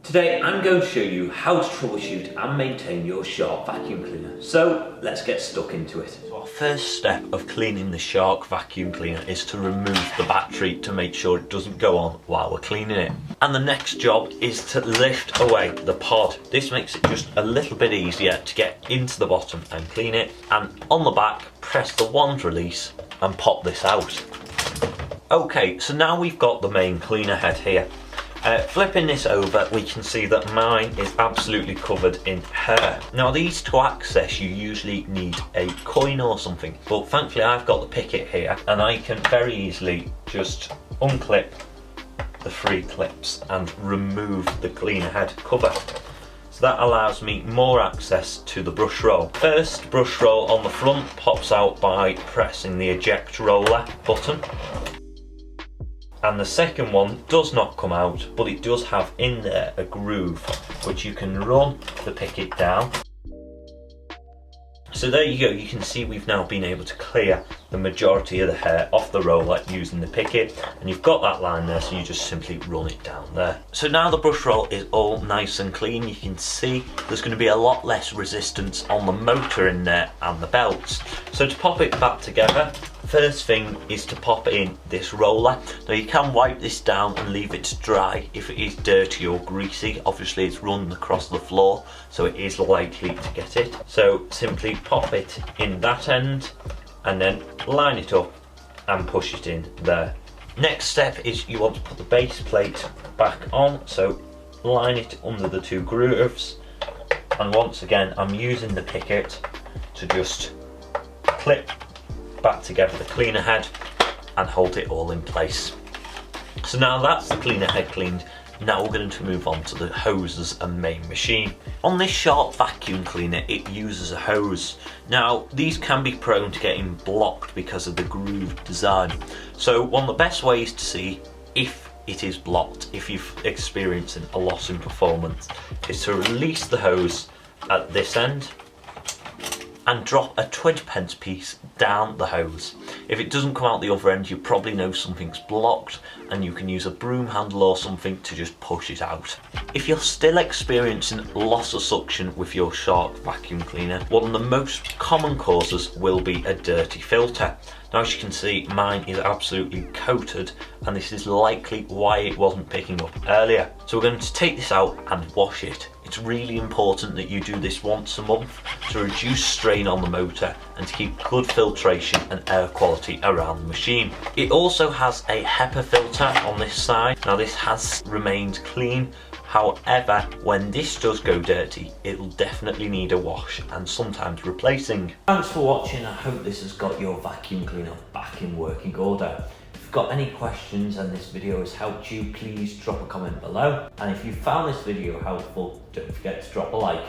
Today I'm going to show you how to troubleshoot and maintain your Shark vacuum cleaner. So let's get stuck into it. So our first step of cleaning the Shark vacuum cleaner is to remove the battery to make sure it doesn't go on while we're cleaning it. And the next job is to lift away the pod. This makes it just a little bit easier to get into the bottom and clean it. And on the back, press the wand release and pop this out. Okay, so now we've got the main cleaner head here. Flipping this over, we can see that mine is absolutely covered in hair. Now these to access, you usually need a coin or something, but thankfully I've got the Pikk-it here and I can very easily just unclip the 3 clips and remove the cleaner head cover. So that allows me more access to the brush roll. First brush roll on the front pops out by pressing the eject roller button. And the second one does not come out, but it does have in there a groove which you can run the Pikk-it down. So there you go, you can see we've now been able to clear the majority of the hair off the roller using the Pikk-it, and you've got that line there, so you just simply run it down there. So now the brush roll is all nice and clean, you can see there's going to be a lot less resistance on the motor in there and the belts. So to pop it back together, first thing is to pop in this roller. Now you can wipe this down and leave it to dry if it is dirty or greasy. Obviously it's run across the floor, so it is likely to get it. So simply pop it in that end and then line it up and push it in there. Next step is you want to put the base plate back on, so line it under the 2 grooves, and once again I'm using the Pikk-it to just clip back together the cleaner head and hold it all in place. So now that's the cleaner head cleaned, now we're going to move on to the hoses and main machine. On this Shark vacuum cleaner it uses a hose. Now these can be prone to getting blocked because of the grooved design. So one of the best ways to see if it is blocked, if you're experiencing a loss in performance, is to release the hose at this end and drop a 20p piece down the hose. If it doesn't come out the other end, you probably know something's blocked and you can use a broom handle or something to just push it out. If you're still experiencing loss of suction with your Shark vacuum cleaner, one of the most common causes will be a dirty filter. Now as you can see, mine is absolutely coated and this is likely why it wasn't picking up earlier. So we're going to take this out and wash it. It's really important that you do this once a month to reduce strain on the motor and to keep good filtration and air quality around the machine. It also has a HEPA filter on this side. Now this has remained clean, however when this does go dirty it will definitely need a wash and sometimes replacing. Thanks for watching, I hope this has got your vacuum cleaner back in working order. If you've got any questions and this video has helped you, please drop a comment below, and if you found this video helpful, don't forget to drop a like.